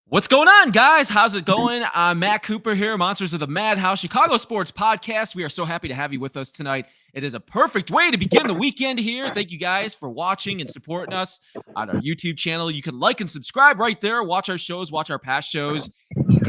What's going on, guys? How's it going? I'm Matt Cooper here, Monsters of the Madhouse, Chicago Sports Podcast. We are so happy to have you with us tonight. It is a perfect way to begin the weekend here. Thank you guys for watching and supporting us on our YouTube channel. You can like and subscribe right there. Watch our shows, watch our past shows,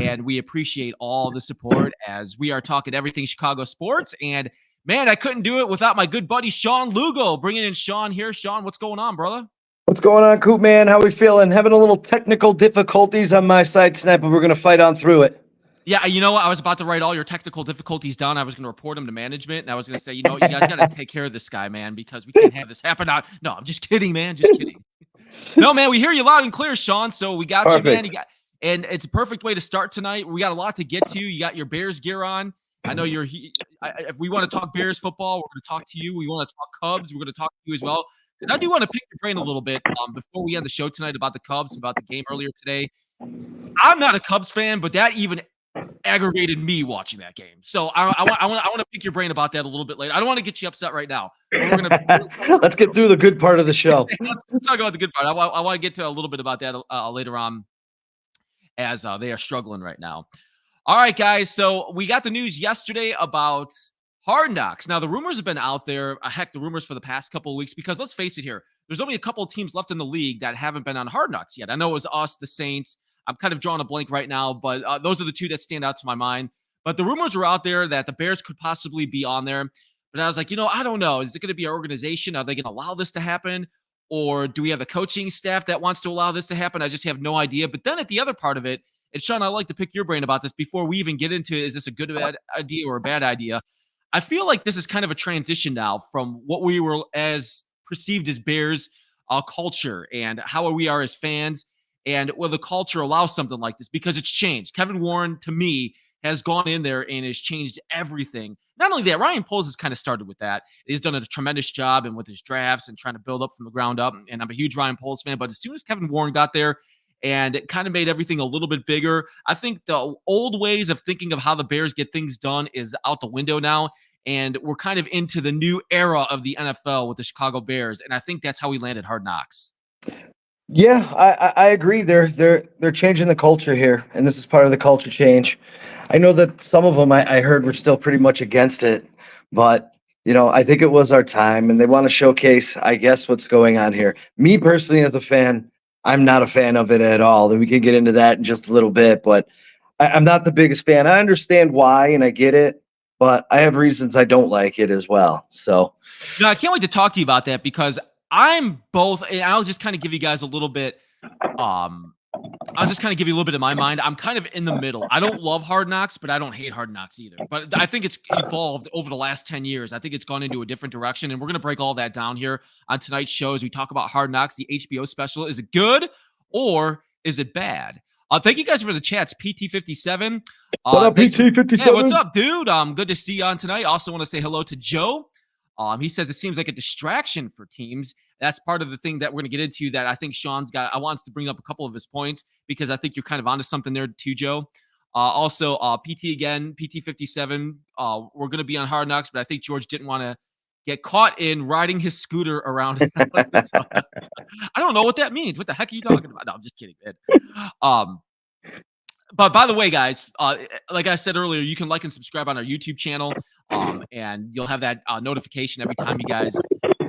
and we appreciate all the support as we are talking everything Chicago sports. And man, I couldn't do it without my good buddy Sean Lugo. Bringing in Sean here. Sean, what's going on, brother? What's going on, Coop, man? How we feeling? Having a little technical difficulties on my side tonight, but we're going to fight on through it. Yeah, you know what? I was about to write all your technical difficulties down. I was going to report them to management, and I was going to say, you guys got to take care of this guy, man, because we can't have this happen. No, I'm just kidding, man. Just kidding. No, man, we hear you loud and clear, Sean. So we got Perfect. you, man. And it's a perfect way to start tonight. We got a lot to get to. You got your Bears gear on. I know you're. If we want to talk Bears football, we're going to talk to you. We want to talk Cubs. We're going to talk to you as well. Because I do want to pick your brain a little bit before we end the show tonight about the Cubs, about the game earlier today. I'm not a Cubs fan, but that even aggravated me watching that game. So I want to pick your brain about that a little bit later. I don't want to get you upset right now. Let's get through the good part of the show. let's talk about the good part. I want to get to a little bit about that later on as they are struggling right now. All right, guys. So we got the news yesterday about Hard Knocks. Now, the rumors have been out there. The rumors for the past couple of weeks, because let's face it here, there's only a couple of teams left in the league that haven't been on Hard Knocks yet. I know it was us, the Saints. I'm kind of drawing a blank right now, but those are the two that stand out to my mind. But the rumors were out there that the Bears could possibly be on there. But I was like, I don't know. Is it going to be our organization? Are they going to allow this to happen? Or do we have the coaching staff that wants to allow this to happen? I just have no idea. But then at the other part of it, and Sean, I'd like to pick your brain about this before we even get into, is this a good or bad idea or a bad idea? I feel like this is kind of a transition now from what we were as perceived as Bears culture and how we are as fans, and will the culture allow something like this, because it's changed. Kevin Warren, to me, has gone in there and has changed everything. Not only that, Ryan Poles has kind of started with that. He's done a tremendous job and with his drafts and trying to build up from the ground up. And I'm a huge Ryan Poles fan. But as soon as Kevin Warren got there, and it kind of made everything a little bit bigger. I think the old ways of thinking of how the Bears get things done is out the window now. And we're kind of into the new era of the NFL with the Chicago Bears. And I think that's how we landed Hard Knocks. Yeah, I agree. They're changing the culture here, and this is part of the culture change. I know that some of them I heard were still pretty much against it, but I think it was our time, and they want to showcase, I guess, what's going on here. Me personally, as a fan, I'm not a fan of it at all. And we can get into that in just a little bit, but I'm not the biggest fan. I understand why, and I get it, but I have reasons I don't like it as well. So, I can't wait to talk to you about that, because I'm both, and I'll just kind of give you guys a little bit. I'll just kind of give you a little bit of my mind. I'm kind of in the middle. I don't love Hard Knocks, but I don't hate Hard Knocks either. But I think it's evolved over the last 10 years. I think it's gone into a different direction, and we're going to break all that down here on tonight's show as we talk about Hard Knocks, the HBO special. Is it good or is it bad? Thank you guys for the chats. PT57. What up, PT57? Yeah, what's up, dude? Good to see you on tonight. Also want to say hello to Joe. He says it seems like a distraction for teams. That's part of the thing that we're going to get into that I think Sean's got. I want us to bring up a couple of his points, because I think you're kind of onto something there too, Joe. Also, PT again, PT57. We're going to be on Hard Knocks, but I think George didn't want to get caught in riding his scooter around. I don't know what that means. What the heck are you talking about? No, I'm just kidding, man. But by the way, guys, like I said earlier, you can like and subscribe on our YouTube channel, and you'll have that notification every time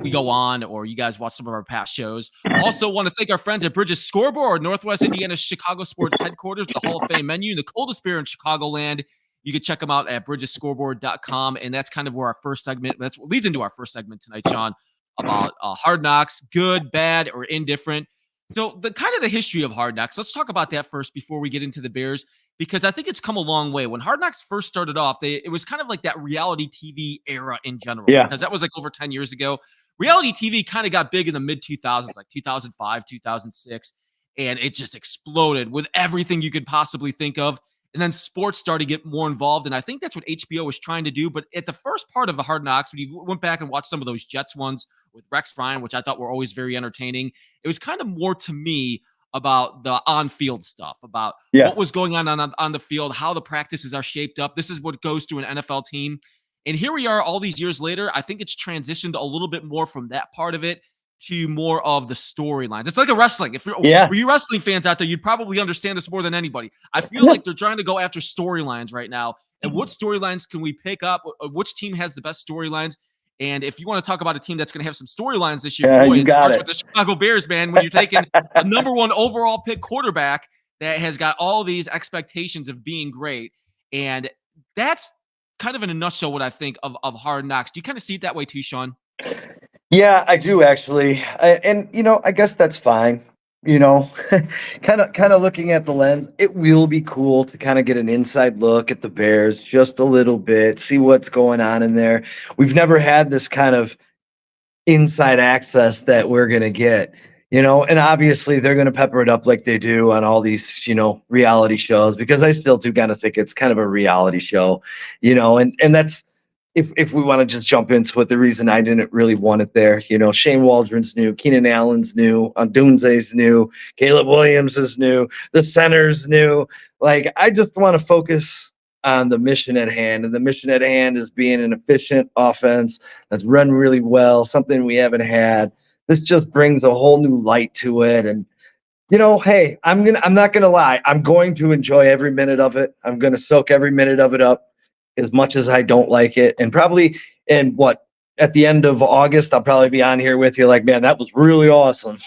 we go on, or you guys watch some of our past shows. Also, want to thank our friends at Bridges Scoreboard, Northwest Indiana Chicago Sports Headquarters, the Hall of Fame menu, the coldest beer in Chicagoland. You can check them out at bridgesscoreboard.com, and that's kind of where our first segment, that's what leads into our first segment tonight, Sean, about Hard Knocks, good, bad, or indifferent. So the kind of the history of Hard Knocks, let's talk about that first before we get into the Bears, because I think it's come a long way. When Hard Knocks first started off, it was kind of like that reality TV era in general, because that was like over 10 years ago. Reality TV kind of got big in the mid-2000s, like 2005, 2006, and it just exploded with everything you could possibly think of. And then sports started to get more involved, and I think that's what HBO was trying to do. But at the first part of the Hard Knocks, when you went back and watched some of those Jets ones with Rex Ryan, which I thought were always very entertaining, it was kind of more to me about the on-field stuff, about what was going on the field, how the practices are shaped up. This is what goes to an NFL team. And here we are all these years later. I think it's transitioned a little bit more from that part of it to more of the storylines. It's like a wrestling. If you're, Yeah. for you wrestling fans out there, you'd probably understand this more than anybody. I feel like they're trying to go after storylines right now. And what storylines can we pick up? Which team has the best storylines? And if you want to talk about a team that's going to have some storylines this year, boy, You it got starts it. with the Chicago Bears, man. When you're taking a number one overall pick quarterback that has got all these expectations of being great. And that's kind of in a nutshell what I think of Hard Knocks. Do you kind of see it that way too, Sean? Yeah, I do actually. And I guess that's fine. You know, kind of looking at the lens, it will be cool to kind of get an inside look at the Bears just a little bit, see what's going on in there. We've never had this kind of inside access that we're going to get, and obviously they're going to pepper it up like they do on all these, reality shows, because I still do kind of think it's kind of a reality show, and that's, if we want to just jump into it, the reason I didn't really want it there, Shane Waldron's new, Keenan Allen's new, Dunze's new, Caleb Williams is new, the center's new. Like, I just want to focus on the mission at hand, and the mission at hand is being an efficient offense that's run really well, something we haven't had. This just brings a whole new light to it, and hey, I'm not gonna lie, I'm going to enjoy every minute of it. I'm gonna soak every minute of it up, as much as I don't like it. And probably at the end of August, I'll probably be on here with you like, man, that was really awesome.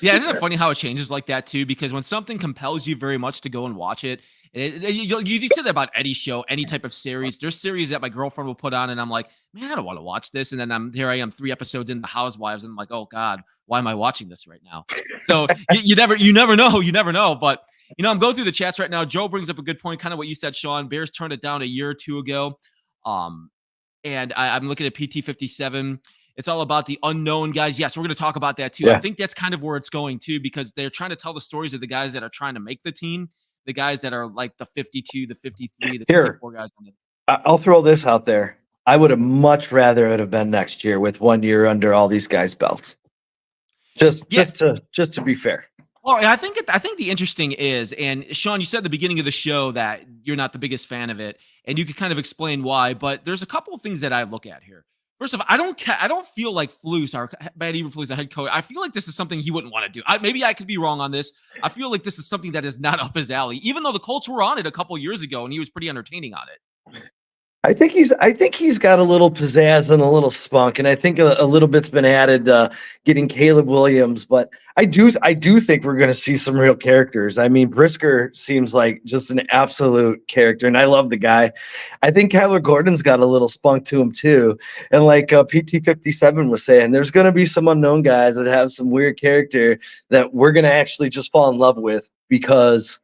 Yeah, isn't it funny how it changes like that too? Because when something compels you very much to go and watch it, you said that about any show, any type of series. There's series that my girlfriend will put on, and I'm like, man, I don't want to watch this. And then here I am, 3 episodes in the Housewives, and I'm like, oh God, why am I watching this right now? So you never know. But I'm going through the chats right now. Joe brings up a good point, kind of what you said, Sean. Bears turned it down a year or two ago. And I'm looking at PT57. It's all about the unknown guys. Yes, we're going to talk about that too. Yeah. I think that's kind of where it's going too, because they're trying to tell the stories of the guys that are trying to make the team, the guys that are like the 52, the 53, the 54 guys on it. I'll throw this out there. I would have much rather it have been next year with 1 year under all these guys' belts. Just to be fair. Well, I think the interesting is, and Sean, you said at the beginning of the show that you're not the biggest fan of it, and you could kind of explain why. But there's a couple of things that I look at here. First of all, I don't feel like Flus, our Matt Eberflus, the head coach. I feel like this is something he wouldn't want to do. Maybe I could be wrong on this. I feel like this is something that is not up his alley, even though the Colts were on it a couple years ago and he was pretty entertaining on it. I think he's got a little pizzazz and a little spunk, and I think a little bit's been added getting Caleb Williams. But I do think we're going to see some real characters. I mean, Brisker seems like just an absolute character, and I love the guy. I think Kyler Gordon's got a little spunk to him too, and like PT57 was saying, there's going to be some unknown guys that have some weird character that we're going to actually just fall in love with, because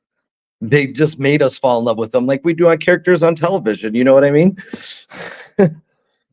they just made us fall in love with them like we do on characters on television. You know what I mean?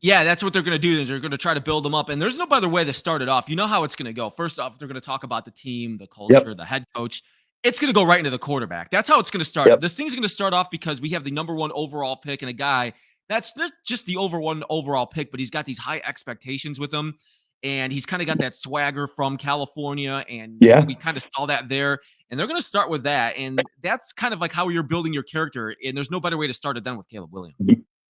Yeah, that's what they're going to do. Is they're going to try to build them up. And there's no better way to start it off. You know how it's going to go. First off, they're going to talk about the team, the culture, the head coach. It's going to go right into the quarterback. That's how it's going to start. This thing's going to start off because we have the number one overall pick and a guy that's just the one overall pick, but he's got these high expectations with him. And he's kind of got that swagger from California. And we kind of saw that there. And they're going to start with that. And that's kind of like how you're building your character. And there's no better way to start it than with Caleb Williams.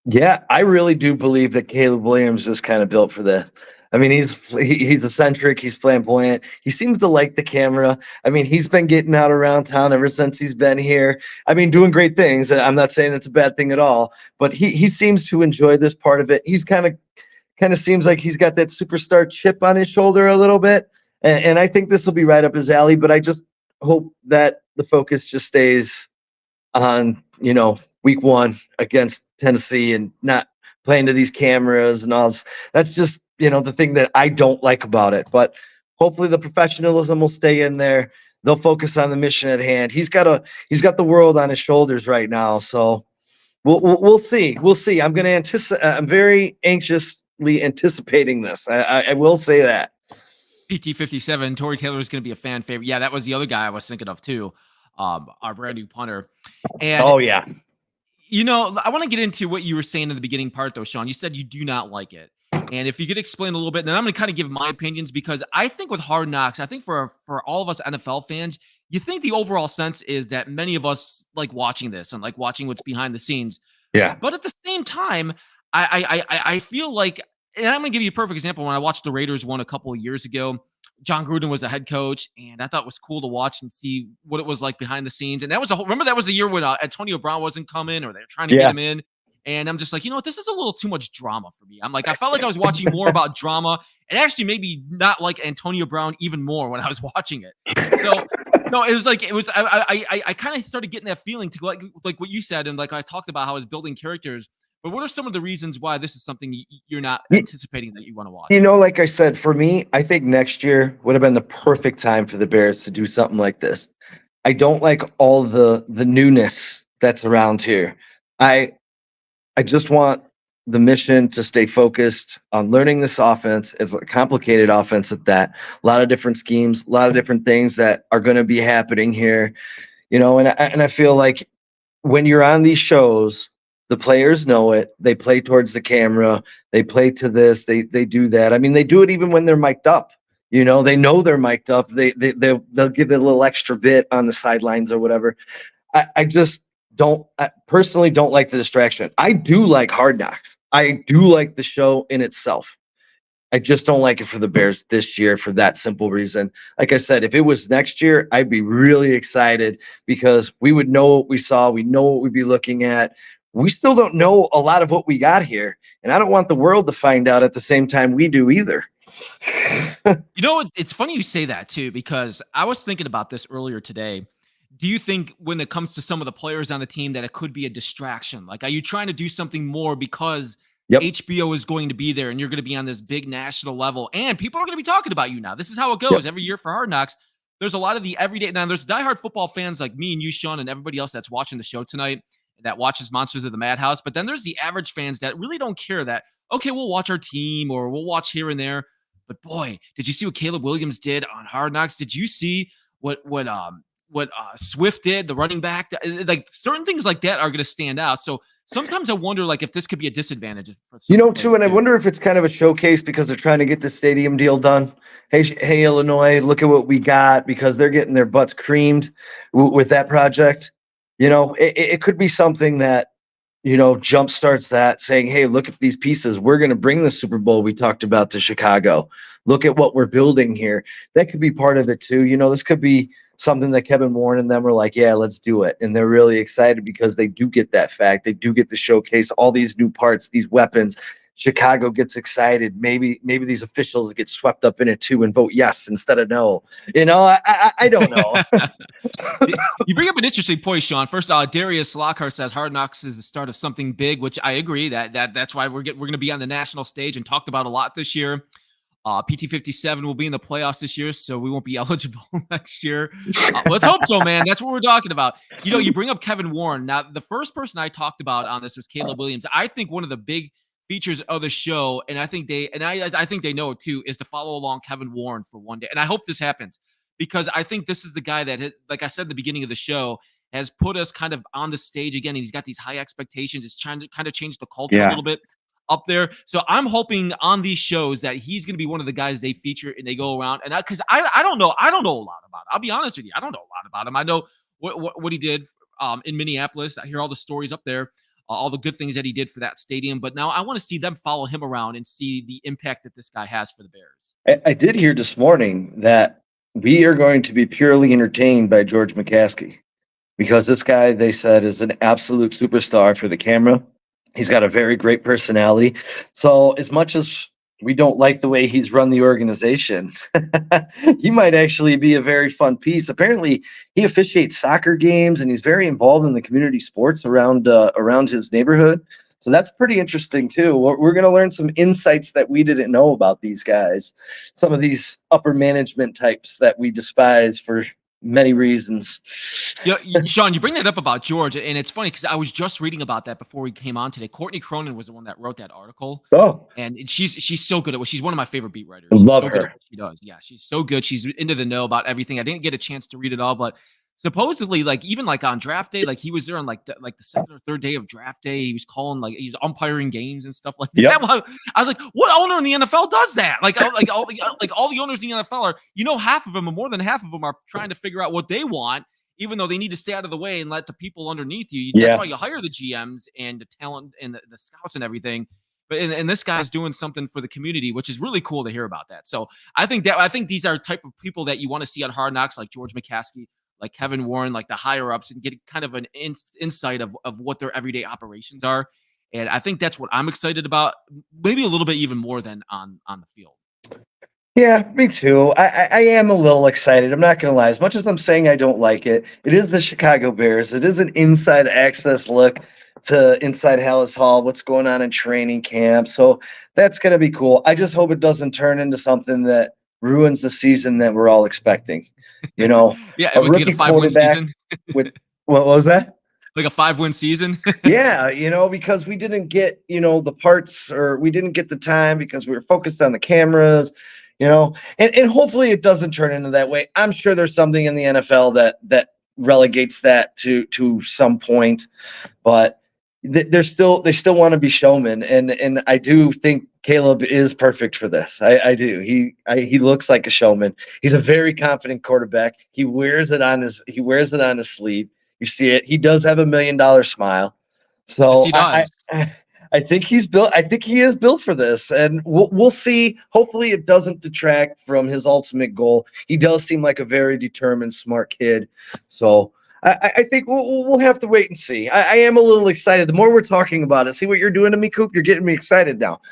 Yeah, I really do believe that Caleb Williams is kind of built for this. I mean, he's eccentric, he's flamboyant. He seems to like the camera. I mean, he's been getting out around town ever since he's been here. I mean, doing great things. I'm not saying it's a bad thing at all, but he seems to enjoy this part of it. He's kind of seems like he's got that superstar chip on his shoulder a little bit. And I think this will be right up his alley, but I just hope that the focus just stays on, week 1 against Tennessee and not playing to these cameras and all this. That's just, the thing that I don't like about it. But hopefully the professionalism will stay in there. They'll focus on the mission at hand. He's got the world on his shoulders right now. So we'll see. We'll see. I'm very anxiously anticipating this. I will say that. PT57, Torrey Taylor is going to be a fan favorite. Yeah, that was the other guy I was thinking of too. Our brand new punter. And oh yeah. I want to get into what you were saying in the beginning part though, Sean. You said you do not like it. And if you could explain a little bit, then I'm going to kind of give my opinions, because I think with Hard Knocks, I think for all of us NFL fans, you think the overall sense is that many of us like watching this and like watching what's behind the scenes. Yeah. But at the same time, I feel like and I'm going to give you a perfect example. When I watched the Raiders won a couple of years ago, John Gruden was the head coach, and I thought it was cool to watch and see what it was like behind the scenes. And that was remember that was the year when Antonio Brown wasn't coming, or they were trying to get Yeah. him in. And I'm just like, you know what? This is a little too much drama for me. I'm like, I felt like I was watching more about drama, and actually maybe not like Antonio Brown even more when I was watching it. So no, it was like it was. I kind of started getting that feeling to like what you said, and like I talked about how I was building characters. But what are some of the reasons why this is something you're not anticipating that you want to watch? Like I said, for me, I think next year would have been the perfect time for the Bears to do something like this. I don't like all the newness that's around here. I I just want the mission to stay focused on learning this offense. It's a complicated offense at that. A lot of different schemes, a lot of different things that are going to be happening here. And I feel like when you're on these shows, the players know it. They play towards the camera. They play to this. They do that. I mean, they do it even when they're mic'd up. They know they're mic'd up. They'll give it a little extra bit on the sidelines or whatever. I just I personally don't like the distraction. I do like Hard Knocks. I do like the show in itself. I just don't like it for the Bears this year for that simple reason. Like I said, if it was next year, I'd be really excited because we would know what we saw. We know what we'd be looking at. We still don't know a lot of what we got here. And I don't want the world to find out at the same time we do either. You know what? It's funny you say that too, because I was thinking about this earlier today. Do you think when it comes to some of the players on the team that it could be a distraction? Like, are you trying to do something more because Yep. HBO is going to be there and you're going to be on this big national level and people are going to be talking about you now? This is how it goes every year for Hard Knocks. There's a lot of the everyday. Now, there's diehard football fans like me and you, Sean, and everybody else that's watching the show tonight that watches Monsters of the Madhouse. But then there's the average fans that really don't care that, okay, we'll watch our team or we'll watch here and there. But boy, did you see what Caleb Williams did on Hard Knocks? Did you see what Swift did, the running back? Like certain things like that are going to stand out. So sometimes I wonder, like, if this could be a disadvantage for some Too, and I wonder if it's kind of a showcase because they're trying to get the stadium deal done. Hey, Illinois, look at what we got because they're getting their butts creamed with that project. It could be something that jump starts that, saying, hey, look at these pieces. We're going to bring the Super Bowl we talked about to Chicago. Look at what we're building here. That could be part of it too. This could be something that Kevin Warren and them are like, yeah, let's do it. And they're really excited because they do get that fact. They do get to showcase all these new parts, these weapons. Chicago gets excited. Maybe these officials get swept up in it too and vote yes instead of no. I don't know. You bring up an interesting point, Sean. First, Darius Lockhart says Hard Knocks is the start of something big, which I agree that's why we're going to be on the national stage and talked about a lot this year. PT57 will be in the playoffs this year, so we won't be eligible next year. Let's hope so, man. That's what we're talking about. You bring up Kevin Warren. Now, the first person I talked about on this was Caleb Williams. I think one of the big features of the show, and I think I think they know it too, is to follow along Kevin Warren for one day. And I hope this happens because I think this is the guy that, like I said at the beginning of the show, has put us kind of on the stage again. And he's got these high expectations. It's trying to kind of change the culture a little bit up there. So I'm hoping on these shows that he's going to be one of the guys they feature and they go around. And because I don't know a lot about it. I'll be honest with you. I don't know a lot about him. I know what he did in Minneapolis. I hear all the stories up there, all the good things that he did for that stadium. But now I want to see them follow him around and see the impact that this guy has for the Bears. I did hear this morning that we are going to be purely entertained by George McCaskey because this guy, they said, is an absolute superstar for the camera. He's got a very great personality. So as much as we don't like the way he's run the organization, he might actually be a very fun piece. Apparently, he officiates soccer games and he's very involved in the community sports around his neighborhood. So that's pretty interesting too. We're going to learn some insights that we didn't know about these guys, some of these upper management types that we despise for many reasons. Yeah, Sean, you bring that up about George, and it's funny because I was just reading about that before we came on today. Courtney Cronin was the one that wrote that article. Oh, and she's so good at what she's one of my favorite beat writers. Love so her. Good at what she does. Yeah, she's so good. She's into the know about everything. I didn't get a chance to read it all, but supposedly, like even like on draft day, like he was there on like the second or third day of draft day. He was calling, like he was umpiring games and stuff like that. Yep. I was like, what owner in the NFL does that? Like all the owners in the NFL are, half of them or more than half of them are trying to figure out what they want, even though they need to stay out of the way and let the people underneath you. That's why you hire the GMs and the talent and the scouts and everything. But and this guy's doing something for the community, which is really cool to hear about that. So I think these are type of people that you want to see on Hard Knocks, like George McCaskey, like Kevin Warren, like the higher ups, and get kind of an insight of what their everyday operations are. And I think that's what I'm excited about, maybe a little bit even more than on the field. Yeah, me too. I am a little excited. I'm not going to lie. As much as I'm saying I don't like it, it is the Chicago Bears. It is an inside access look to inside Hallis Hall, what's going on in training camp. So that's going to be cool. I just hope it doesn't turn into something that ruins the season that we're all expecting. You know, Yeah, a we could get a rookie 5-win quarterback season, with what was that? like a 5-win season. Yeah, because we didn't get, the parts, or we didn't get the time because we were focused on the cameras, and hopefully it doesn't turn into that way. I'm sure there's something in the NFL that relegates that to some point, but they still want to be showmen, and I do think Caleb is perfect for this. I do. He looks like a showman. He's a very confident quarterback. He wears it on his sleeve. You see it. He does have $1 million smile. Yes, So he does. I think he's built. I think he is built for this, and we'll see. Hopefully, it doesn't detract from his ultimate goal. He does seem like a very determined, smart kid. So I think we'll have to wait and see. I am a little excited. The more we're talking about it, see what you're doing to me, Coop. You're getting me excited now.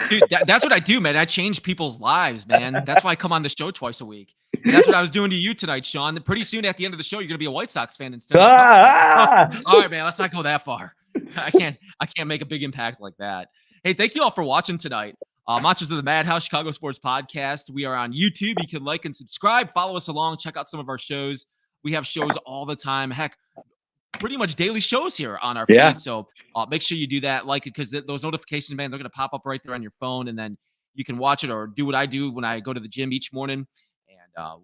Dude, that's what I do, man. I change people's lives, man. That's why I come on the show twice a week. And that's what I was doing to you tonight, Sean. Pretty soon at the end of the show, you're gonna be a White Sox fan instead of a Cubs fan. All right, man. Let's not go that far. I can't make a big impact like that. Hey, thank you all for watching tonight. Monsters of the Madhouse, Chicago Sports Podcast. We are on YouTube. You can like and subscribe. Follow us along. Check out some of our shows. We have shows all the time. Heck, pretty much daily shows here on our feed. So make sure you do that, like it, because those notifications, man, they're going to pop up right there on your phone, and then you can watch it or do what I do when I go to the gym each morning and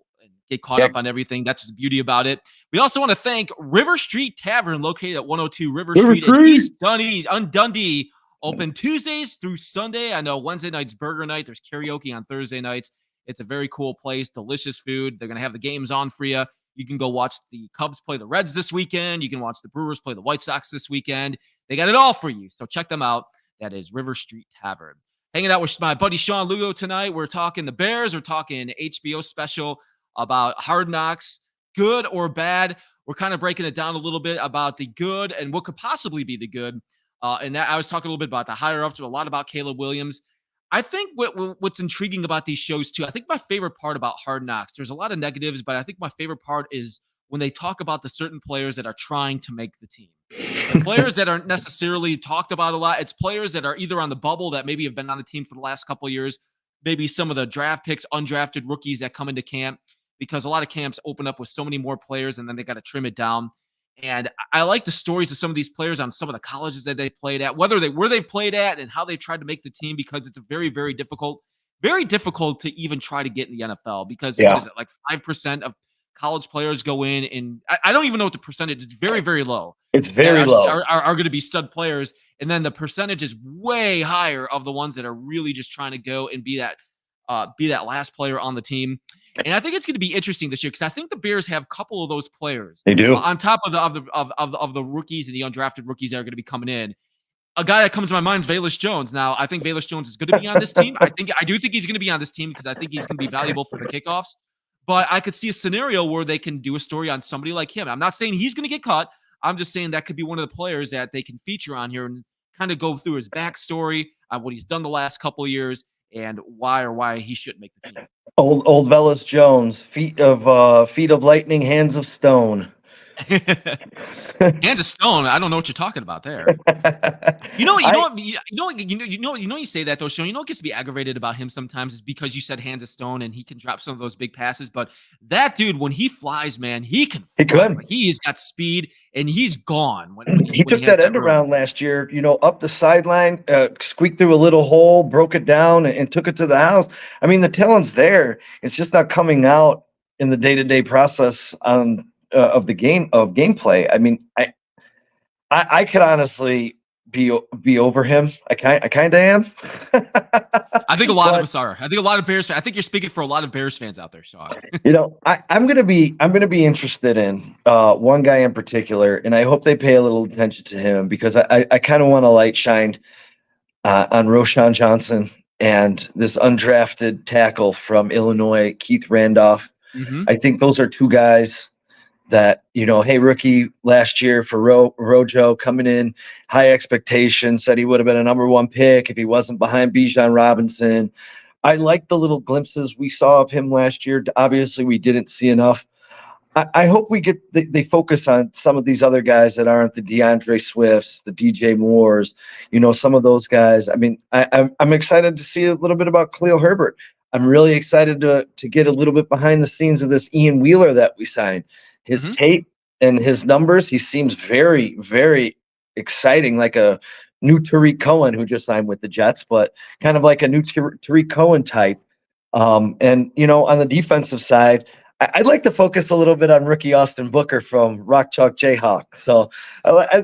get caught up on everything. That's the beauty about it. We also want to thank River Street Tavern, located at 102 River Street in East Dundee. Open Tuesdays through Sunday. I know Wednesday night's burger night. There's karaoke on Thursday nights. It's a very cool place. Delicious food. They're going to have the games on for you. You can go watch the Cubs play the Reds this weekend. You can watch the Brewers play the White Sox this weekend. They got it all for you. So check them out. That is River Street Tavern. Hanging out with my buddy Sean Lugo tonight. We're talking the Bears. We're talking HBO special about Hard Knocks, good or bad. We're kind of breaking it down a little bit about the good and what could possibly be the good. And that I was talking a little bit about the higher ups, a lot about Caleb Williams. I think what's intriguing about these shows too, I think my favorite part about Hard Knocks, there's a lot of negatives, but I think my favorite part is when they talk about the certain players that are trying to make the team. The players that aren't necessarily talked about a lot. It's players that are either on the bubble that maybe have been on the team for the last couple of years, maybe some of the draft picks, undrafted rookies that come into camp, because a lot of camps open up with so many more players and then they got to trim it down. And I like the stories of some of these players on some of the colleges that they played at, where they've played at and how they've tried to make the team, because it's a very, very difficult to even try to get in the NFL, because what is it, like 5% of college players go in, and I don't even know what the percentage. It's very, very low. It's very low. Are going to be stud players. And then the percentage is way higher of the ones that are really just trying to go and be that last player on the team. And I think it's going to be interesting this year, because I think the Bears have a couple of those players. They do. On top of the rookies and the undrafted rookies that are going to be coming in. A guy that comes to my mind is Velus Jones. Now, I think Velus Jones is going to be on this team. I do think he's going to be on this team because I think he's going to be valuable for the kickoffs. But I could see a scenario where they can do a story on somebody like him. I'm not saying he's going to get cut. I'm just saying that could be one of the players that they can feature on here and kind of go through his backstory on what he's done the last couple of years and why he shouldn't make the team. Old Velus Jones, feet of lightning, hands of stone. Hands of stone. I don't know what you're talking about there. You say that though, Sean. You know what gets me aggravated about him sometimes is because you said hands of stone and he can drop some of those big passes. But that dude, when he flies, man, he can. He's got speed and he's gone. When he took that end around last year, up the sideline, squeaked through a little hole, broke it down, and took it to the house. I mean, the talent's there. It's just not coming out in the day-to-day process of the gameplay. I mean, I could honestly be over him. I kind of am. I think a lot of us are. I think a lot of Bears fans. I think you're speaking for a lot of Bears fans out there, Sean. I'm gonna be interested in one guy in particular, and I hope they pay a little attention to him, because I kind of want to light shine on Roshan Johnson and this undrafted tackle from Illinois, Keith Randolph. Mm-hmm. I think those are two guys that, hey, rookie last year for Rojo coming in, high expectations, said he would have been a number one pick if he wasn't behind Bijan Robinson. I like the little glimpses we saw of him last year. Obviously, we didn't see enough. I hope we get they focus on some of these other guys that aren't the DeAndre Swifts, the DJ Moores, some of those guys. I mean, I'm excited to see a little bit about Khalil Herbert. I'm really excited to get a little bit behind the scenes of this Ian Wheeler that we signed. His Mm-hmm. tape and his numbers, he seems very, very exciting, like a new Tariq Cohen who just signed with the Jets, but kind of like a new Tariq Cohen type. And on the defensive side, I'd like to focus a little bit on rookie Austin Booker from Rock Chalk Jayhawk. So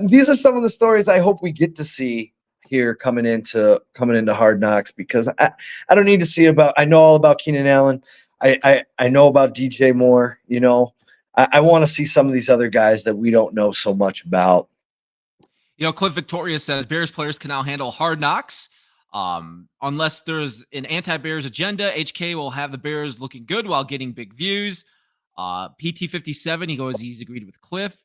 these are some of the stories I hope we get to see here coming into Hard Knocks, because I don't need to see about. I know all about Keenan Allen. I know about DJ Moore. I want to see some of these other guys that we don't know so much about. Cliff Victoria says Bears players can now handle Hard Knocks. Unless there's an anti-Bears agenda, HK will have the Bears looking good while getting big views. PT57, he goes, he's agreed with Cliff.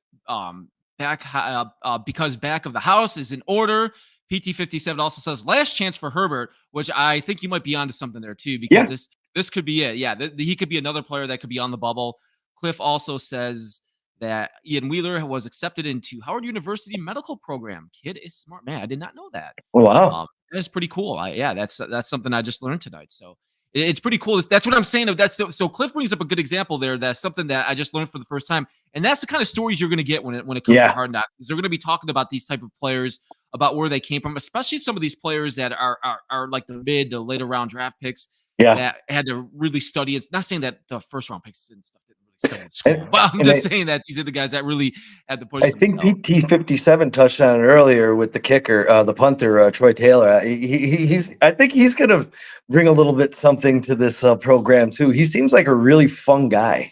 Because back of the house is in order. PT57 also says last chance for Herbert, which I think you might be onto something there too, because this could be it. Yeah, he could be another player that could be on the bubble. Cliff also says that Ian Wheeler was accepted into Howard University medical program. Kid is smart, man. I did not know that. Wow. That's pretty cool. That's something I just learned tonight. So it's pretty cool. That's what I'm saying. So Cliff brings up a good example there. That's something that I just learned for the first time, and that's the kind of stories you're going to get when it comes to Hard Knocks. They're going to be talking about these type of players, about where they came from, especially some of these players that are like the mid to later round draft picks that had to really study. It's not saying that the first round picks and stuff didn't really study in school, but I'm just saying that these are the guys that really had to push. I think PT57 touched on it earlier with the kicker, the punter, Troy Taylor. I think he's going to bring a little bit something to this program too. He seems like a really fun guy.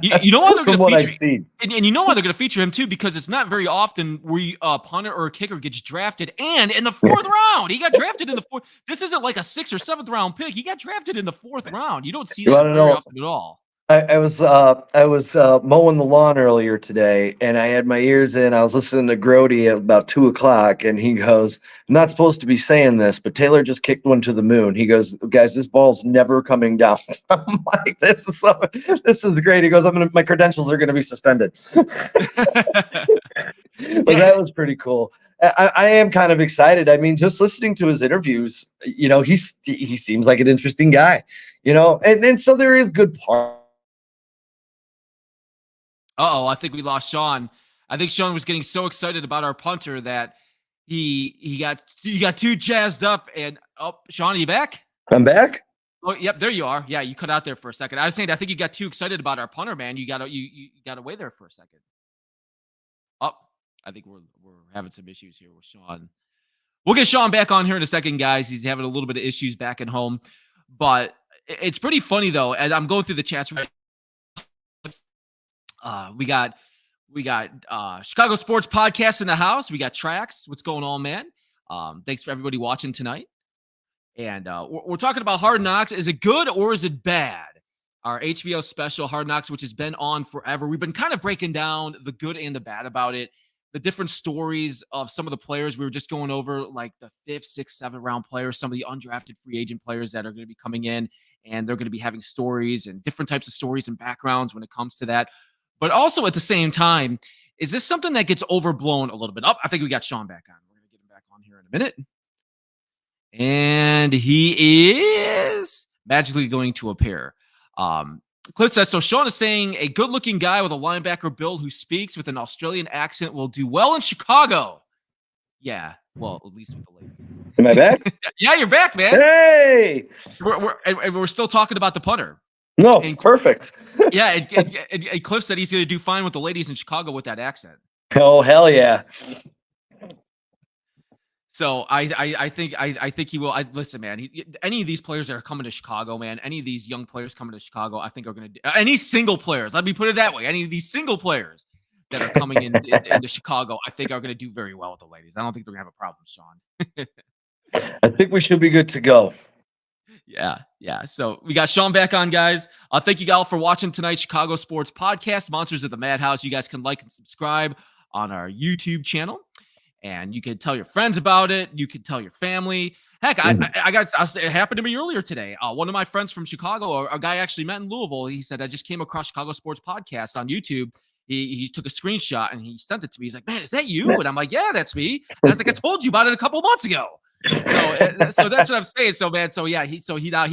You know why they're going to feature, I've seen. And you know why they're going to feature him too, because it's not very often where a punter or a kicker gets drafted, and in the fourth round, he got drafted in the fourth. This isn't like a 6th or 7th round pick. He got drafted in the 4th round. You don't see that very often at all. I was mowing the lawn earlier today, and I had my ears in. I was listening to Grody at about 2:00, and he goes, "I'm not supposed to be saying this, but Taylor just kicked one to the moon." He goes, "Guys, this ball's never coming down." I'm like, "This is great." He goes, "My credentials are gonna be suspended." But that was pretty cool. I am kind of excited. I mean, just listening to his interviews, he seems like an interesting guy, and so there is good part. I think we lost Sean. I think Sean was getting so excited about our punter that he got too jazzed up. And Sean, are you back? I'm back. Oh, yep, there you are. Yeah, you cut out there for a second. I was saying I think you got too excited about our punter, man. You got away there for a second. Oh, I think we're having some issues here with Sean. We'll get Sean back on here in a second, guys. He's having a little bit of issues back at home, but it's pretty funny though. As I'm going through the chats right. We got Chicago Sports Podcast in the house. We got Tracks. What's going on, man? Thanks for everybody watching tonight. And we're talking about Hard Knocks. Is it good or is it bad? Our HBO special Hard Knocks, which has been on forever. We've been kind of breaking down the good and the bad about it. The different stories of some of the players. We were just going over like the 5th, 6th, 7th round players, some of the undrafted free agent players that are going to be coming in, and they're going to be having stories and different types of stories and backgrounds when it comes to that. But also at the same time, is this something that gets overblown a little bit? I think we got Sean back on. We're going to get him back on here in a minute. And he is magically going to appear. Cliff says, so Sean is saying a good-looking guy with a linebacker build who speaks with an Australian accent will do well in Chicago. Yeah, well, at least with the ladies. Am I back? Yeah, you're back, man. Hey! We're still talking about the punter. No, perfect. Yeah, and Cliff said he's going to do fine with the ladies in Chicago with that accent. Oh, hell yeah. So I think he will. Listen, man. Any of these players that are coming to Chicago, man. Any of these young players coming to Chicago, I think are going to do. Any single players. Let me put it that way. Any of these single players that are coming into Chicago, I think are going to do very well with the ladies. I don't think they're going to have a problem, Sean. I think we should be good to go. Yeah, yeah. So we got Sean back on, guys. Thank you all for watching tonight's Chicago Sports Podcast, Monsters of the Madhouse. You guys can like and subscribe on our YouTube channel, and you can tell your friends about it. You can tell your family. Heck, it happened to me earlier today. One of my friends from Chicago, a guy I actually met in Louisville, he said, I just came across Chicago Sports Podcast on YouTube. He took a screenshot and he sent it to me. He's like, man, is that you? And I'm like, yeah, that's me. And I was like, I told you about it a couple months ago. So that's what I'm saying. So man, so yeah, he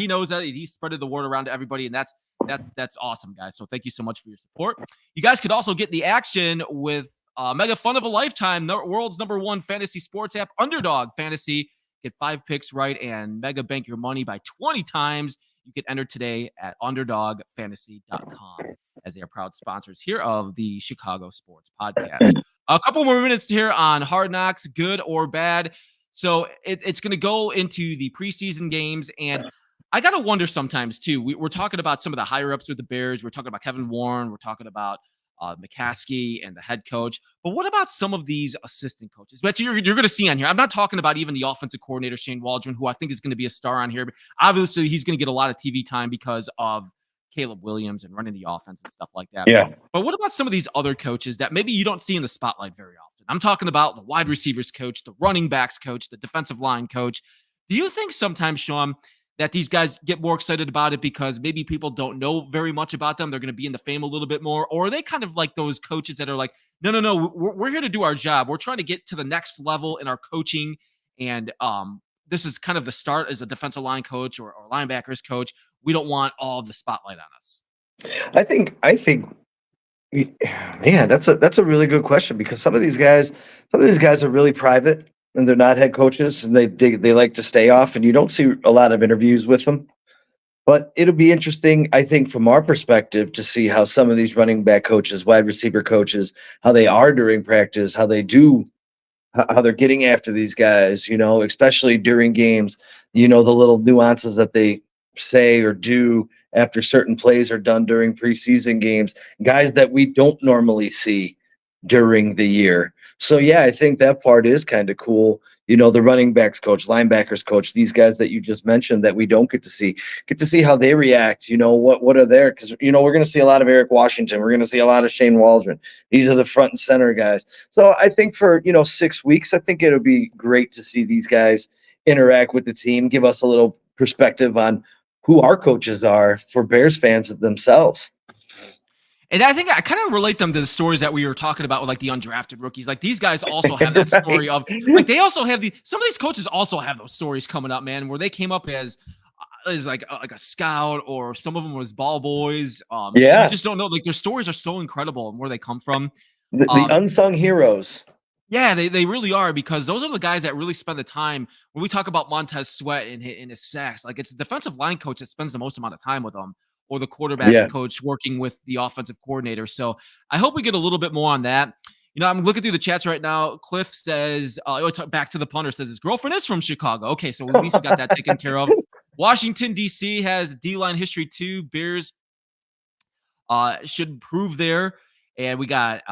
knows that he spreaded the word around to everybody, and that's awesome, guys. So thank you so much for your support. You guys could also get the action with mega fun of a lifetime, world's #1 fantasy sports app, Underdog Fantasy. Get 5 picks right and mega bank your money by 20 times. You can enter today at underdogfantasy.com as they are proud sponsors here of the Chicago Sports Podcast. A couple more minutes here on Hard Knocks, good or bad. So it's going to go into the preseason games. And I got to wonder sometimes, too. We're talking about some of the higher ups with the Bears. We're talking about Kevin Warren. We're talking about McCaskey and the head coach. But what about some of these assistant coaches? But you're going to see on here. I'm not talking about even the offensive coordinator, Shane Waldron, who I think is going to be a star on here. But obviously, he's going to get a lot of TV time because of Caleb Williams and running the offense and stuff like that. Yeah. But what about some of these other coaches that maybe you don't see in the spotlight very often? I'm talking about the wide receivers coach, the running backs coach, the defensive line coach. Do you think sometimes, Sean, that these guys get more excited about it because maybe people don't know very much about them? They're going to be in the fame a little bit more. Or are they kind of like those coaches that are like, no, we're here to do our job. We're trying to get to the next level in our coaching. And this is kind of the start as a defensive line coach or linebackers coach. We don't want all the spotlight on us. I think man, that's a really good question, because some of these guys are really private and they're not head coaches, and they like to stay off, and you don't see a lot of interviews with them. But it'll be interesting, I think, from our perspective, to see how some of these running back coaches, wide receiver coaches, how they are during practice, how they're getting after these guys, especially during games, the little nuances that they say or do after certain plays are done during preseason games, guys that we don't normally see during the year. So yeah, I think that part is kind of cool. The running backs coach, linebackers coach, these guys that you just mentioned that we don't get to see how they react. What are there? Because we're going to see a lot of Eric Washington. We're going to see a lot of Shane Waldron. These are the front and center guys. So I think for 6 weeks, I think it'll be great to see these guys interact with the team, give us a little perspective on who our coaches are for Bears fans themselves. And I think I kind of relate them to the stories that we were talking about with like the undrafted rookies. Like these guys also have that story of like they also have some of these coaches also have those stories coming up, man, where they came up as like a scout, or some of them was ball boys. Yeah, you just don't know. Like their stories are so incredible and where they come from. The unsung heroes. Yeah, they really are, because those are the guys that really spend the time. When we talk about Montez Sweat and his sacks, like it's the defensive line coach that spends the most amount of time with them, or the quarterbacks coach working with the offensive coordinator. So I hope we get a little bit more on that. I'm looking through the chats right now. Cliff says, back to the punter, says his girlfriend is from Chicago. Okay, so at least we got that taken care of. Washington, D.C. has D-line history too. Bears should improve there. And we got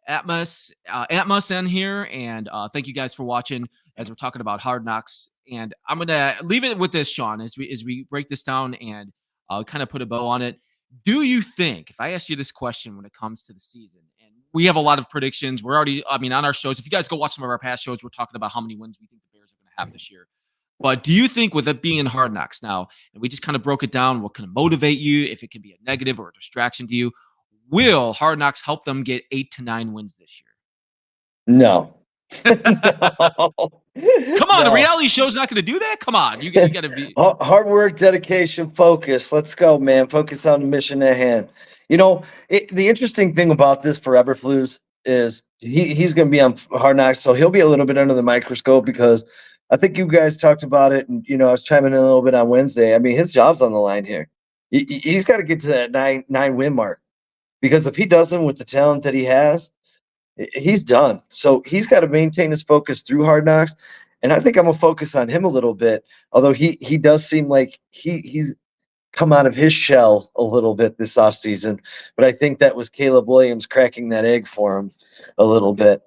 Atmos in here. And thank you guys for watching as we're talking about Hard Knocks. And I'm going to leave it with this, Sean, as we break this down and kind of put a bow on it. Do you think, if I ask you this question when it comes to the season, and we have a lot of predictions, we're already, on our shows, if you guys go watch some of our past shows, we're talking about how many wins we think the Bears are going to have this year. But do you think, with it being Hard Knocks now, and we just kind of broke it down, what can motivate you, if it can be a negative or a distraction to you, will Hard Knocks help them get 8 to 9 wins this year? No. Come on, the reality show's not going to do that. Come on, you got to be hard work, dedication, focus. Let's go, man. Focus on the mission at hand. The interesting thing about this for Eberflus is he's going to be on Hard Knocks, so he'll be a little bit under the microscope, because I think you guys talked about it, and I was chiming in a little bit on Wednesday. I mean, his job's on the line here. He's got to get to that nine win mark, because if he doesn't, with the talent that he has, he's done. So he's got to maintain his focus through Hard Knocks. And I think I'm going to focus on him a little bit, although he does seem like he's come out of his shell a little bit this offseason. But I think that was Caleb Williams cracking that egg for him a little bit.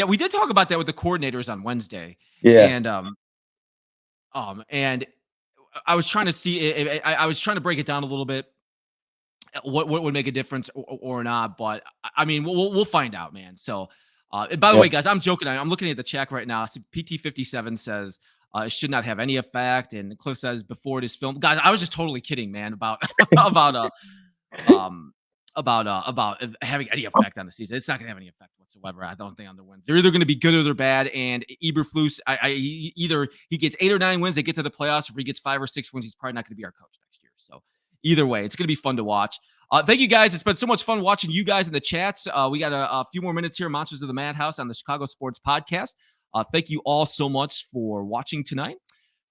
We did talk about that with the coordinators on Wednesday, Yeah. and I was trying to see. I was trying to break it down a little bit. What would make a difference or not? But I mean, we'll find out, man. So, and by the way, Yep. guys, I'm joking. I'm looking at the chat right now. So PT57 says it should not have any effect, and Cliff says before it is filmed. Guys, I was just totally kidding, man, about about um about having any effect on the season. It's not going to have any effect whatsoever. I don't think on the wins. They're either going to be good or they're bad. And Eberflus, either he gets 8 or 9 wins, they get to the playoffs. If he gets 5 or 6 wins, he's probably not going to be our coach next year. So either way, it's going to be fun to watch. Thank you guys. It's been so much fun watching you guys in the chats. We got a few more minutes here. Monsters of the Madhouse on the Chicago Sports Podcast. Thank you all so much for watching tonight.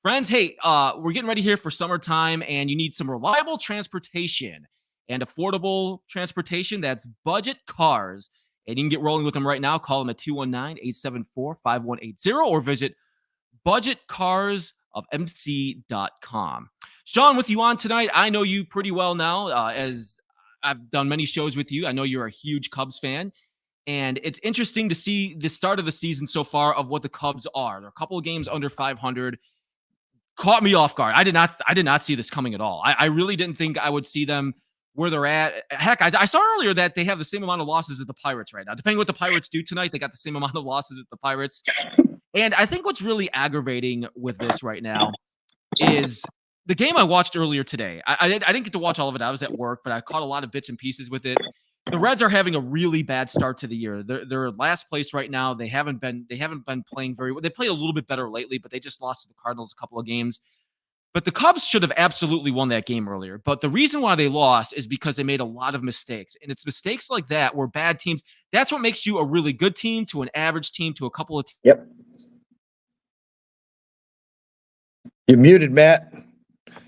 Friends, hey, we're getting ready here for summertime, and you need some reliable transportation and affordable transportation. That's Budget Cars. And you can get rolling with them right now. Call them at 219-874-5180 or visit budgetcarsofmc.com. Sean, with you on tonight, I know you pretty well now, as I've done many shows with you. I know you're a huge Cubs fan. And it's interesting to see the start of the season so far of what the Cubs are. They're a couple of games under 500. Caught me off guard. I did not see this coming at all. I really didn't think I would see them where they're at. Heck, I saw earlier that they have the same amount of losses as the Pirates right now. Depending what the Pirates do tonight, they got the same amount of losses as the Pirates. And I think what's really aggravating with this right now is the game I watched earlier today. I didn't get to watch all of it. I was at work, but I caught a lot of bits and pieces with it. The Reds are having a really bad start to the year. They're last place right now. They haven't been playing very well. They played a little bit better lately, but they just lost to the Cardinals a couple of games. But the Cubs should have absolutely won that game earlier. But the reason why they lost is because they made a lot of mistakes. And it's mistakes like that where bad teams, that's what makes you a really good team to an average team to a couple of teams. Yep. You're muted, Matt.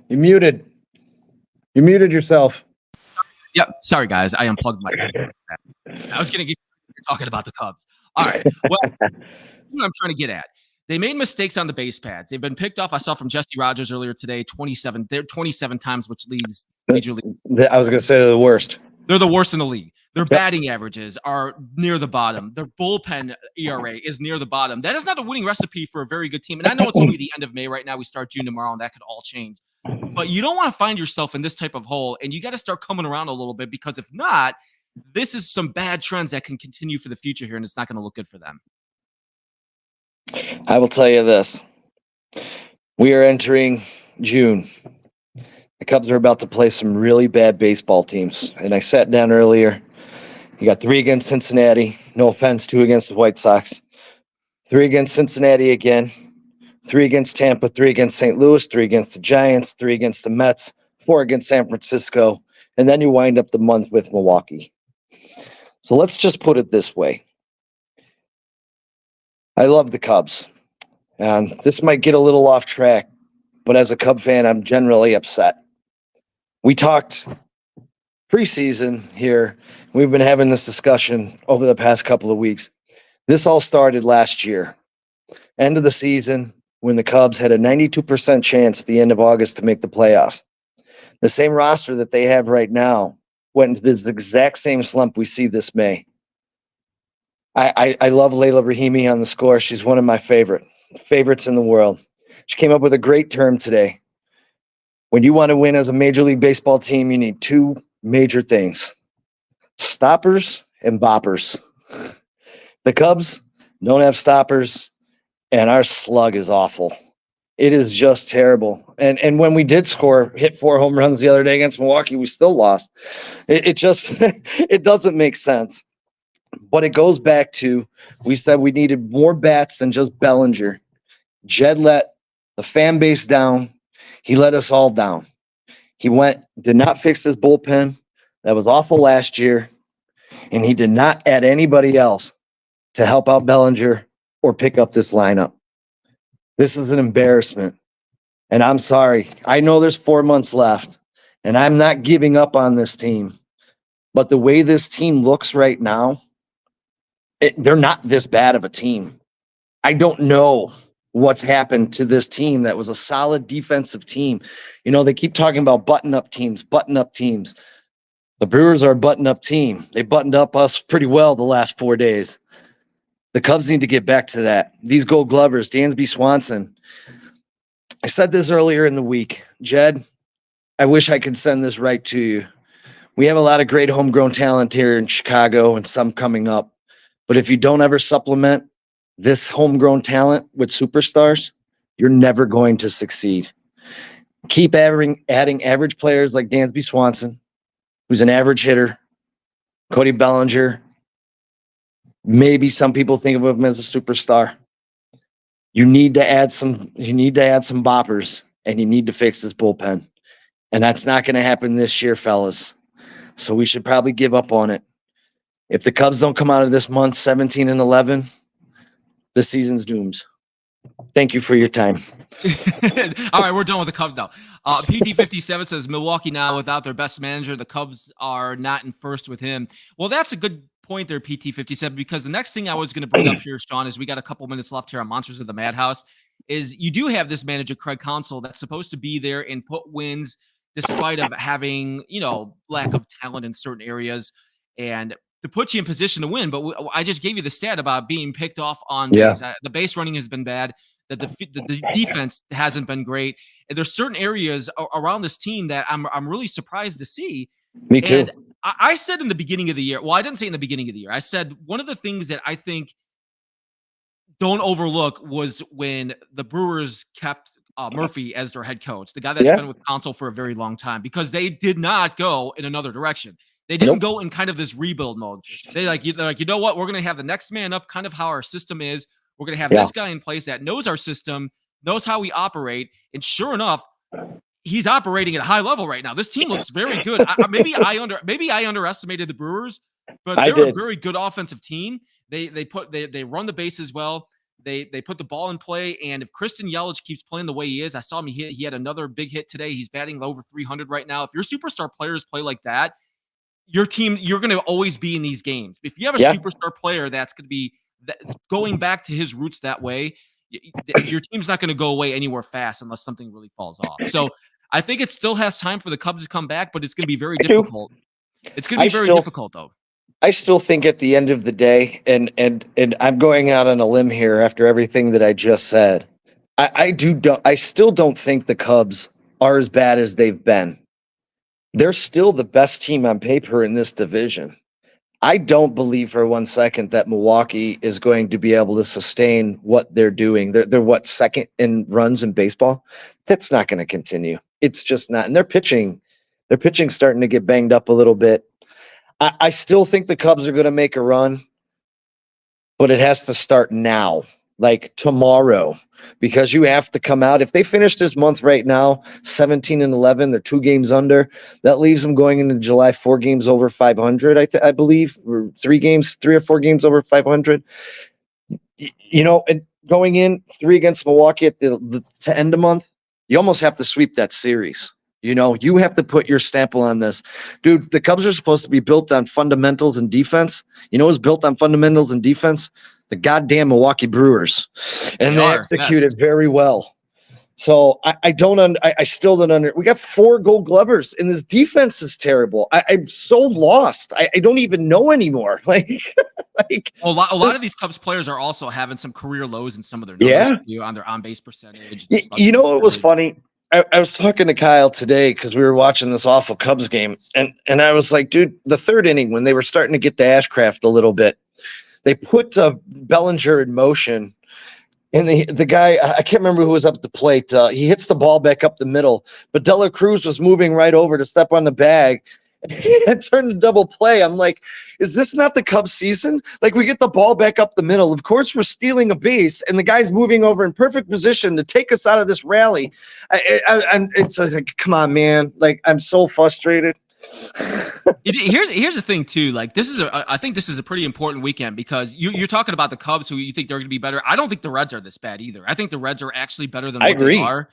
You're muted. You muted yourself. Yep. Sorry, guys. I unplugged my head. I was going to get talking about the Cubs. All right. Well, what I'm trying to get at. They made mistakes on the base pads. They've been picked off. I saw from Jesse Rogers earlier today, 27. They're 27 times, which leads Major League. I was going to say they're the worst. They're the worst in the league. Their batting averages are near the bottom. Their bullpen ERA is near the bottom. That is not a winning recipe for a very good team. And I know it's only the end of May right now. We start June tomorrow, and that could all change. But you don't want to find yourself in this type of hole, and you got to start coming around a little bit, because if not, this is some bad trends that can continue for the future here, and it's not going to look good for them. I will tell you this. We are entering June. The Cubs are about to play some really bad baseball teams. And I sat down earlier. You got 3 against Cincinnati. No offense, 2 against the White Sox. 3 against Cincinnati again. 3 against Tampa, 3 against St. Louis, 3 against the Giants, 3 against the Mets, 4 against San Francisco, and then you wind up the month with Milwaukee. So let's just put it this way. I love the Cubs, and this might get a little off track, but as a Cub fan, I'm generally upset. We talked preseason here. We've been having this discussion over the past couple of weeks. This all started last year. End of the season, when the Cubs had a 92% chance at the end of August to make the playoffs. The same roster that they have right now went into this exact same slump we see this May. I love Layla Rahimi on the score. She's one of my favorites in the world. She came up with a great term today. When you want to win as a Major League Baseball team, you need 2 major things: stoppers and boppers. The Cubs don't have stoppers, and our slug is awful. It is just terrible. And when we did hit 4 home runs the other day against Milwaukee, we still lost. It just it doesn't make sense. But it goes back to, we said we needed more bats than just Bellinger. Jed let the fan base down. He let us all down. He did not fix his bullpen. That was awful last year. And he did not add anybody else to help out Bellinger or pick up this lineup. This is an embarrassment. And I'm sorry. I know there's 4 months left, and I'm not giving up on this team. But the way this team looks right now, they're not this bad of a team. I don't know what's happened to this team that was a solid defensive team. You know, they keep talking about button-up teams. The Brewers are a button-up team. They buttoned up us pretty well the last 4 days. The Cubs need to get back to that. These Gold Glovers, Dansby Swanson. I said this earlier in the week. Jed, I wish I could send this right to you. We have a lot of great homegrown talent here in Chicago and some coming up. But if you don't ever supplement this homegrown talent with superstars, you're never going to succeed. Keep adding average players like Dansby Swanson, who's an average hitter, Cody Bellinger. Maybe some people think of him as a superstar. You need to add some boppers, and you need to fix this bullpen. And that's not going to happen this year, fellas. So we should probably give up on it. If the Cubs don't come out of this month 17-11, the season's doomed. Thank you for your time. All right, we're done with the Cubs now. PD57 says Milwaukee now without their best manager. The Cubs are not in first with him. Well, that's a good point there, PT57, because the next thing I was going to bring up here, Sean, is we got a couple minutes left here on Monsters of the Madhouse, is you do have this manager, Craig Counsell, that's supposed to be there and put wins despite of having, lack of talent in certain areas and to put you in position to win. But I just gave you the stat about being picked off on base. The base running has been bad. The defense hasn't been great. And there's certain areas around this team that I'm really surprised to see. Me too. And I said in the beginning of the year, well, I didn't say in the beginning of the year. I said one of the things that I think don't overlook was when the Brewers kept Murphy as their head coach, the guy that's been with Counsell for a very long time, because they did not go in another direction. They didn't go in kind of this rebuild mode. They're like, you know what? We're going to have the next man up, kind of how our system is. We're going to have this guy in place that knows our system, knows how we operate. And sure enough, he's operating at a high level right now. This team looks very good. Maybe I underestimated the Brewers, but they're a very good offensive team. They run the bases well. They put the ball in play. And if Kristen Yelich keeps playing the way he is, I saw him. He had another big hit today. He's batting over 300 right now. If your superstar players play like that, your team, you're going to always be in these games. If you have a superstar player that's going to be going back to his roots that way, your team's not going to go away anywhere fast unless something really falls off. So I think it still has time for the Cubs to come back, but it's going to be very difficult. It's going to be very difficult, though. I still think at the end of the day, and I'm going out on a limb here after everything that I just said, I still don't think the Cubs are as bad as they've been. They're still the best team on paper in this division. I don't believe for 1 second that Milwaukee is going to be able to sustain what they're doing. They're what, second in runs in baseball? That's not going to continue. It's just not. And their pitching's starting to get banged up a little bit. I still think the Cubs are going to make a run, but it has to start now, like tomorrow, because you have to come out. If they finish this month right now, 17-11, they're 2 games under. That leaves them going into July 4 games over 500, I believe, or 3 or 4 games over 500. And going in 3 against Milwaukee to end the month, you almost have to sweep that series. You have to put your stamp on this. Dude, the Cubs are supposed to be built on fundamentals and defense. Who's built on fundamentals and defense? The goddamn Milwaukee Brewers. And they executed very well. So I still don't under. We got 4 Gold Glovers, and this defense is terrible. I'm so lost. I don't even know anymore. A lot of these Cubs players are also having some career lows in some of their numbers on their on-base percentage. You know what was funny? I was talking to Kyle today because we were watching this awful Cubs game, and I was like, dude, the 3rd inning when they were starting to get the Ashcraft a little bit, they put Bellinger in motion, and the guy, I can't remember who was up at the plate. He hits the ball back up the middle, but Dela Cruz was moving right over to step on the bag. And turned to double play. I'm like, is this not the Cubs season? Like, we get the ball back up the middle. Of course, we're stealing a base, and the guy's moving over in perfect position to take us out of this rally. It's like, come on, man. Like, I'm so frustrated. Here's the thing too. Like, I think this is a pretty important weekend because you're talking about the Cubs, who you think they're going to be better. I don't think the Reds are this bad either. I think the Reds are actually better than what they are.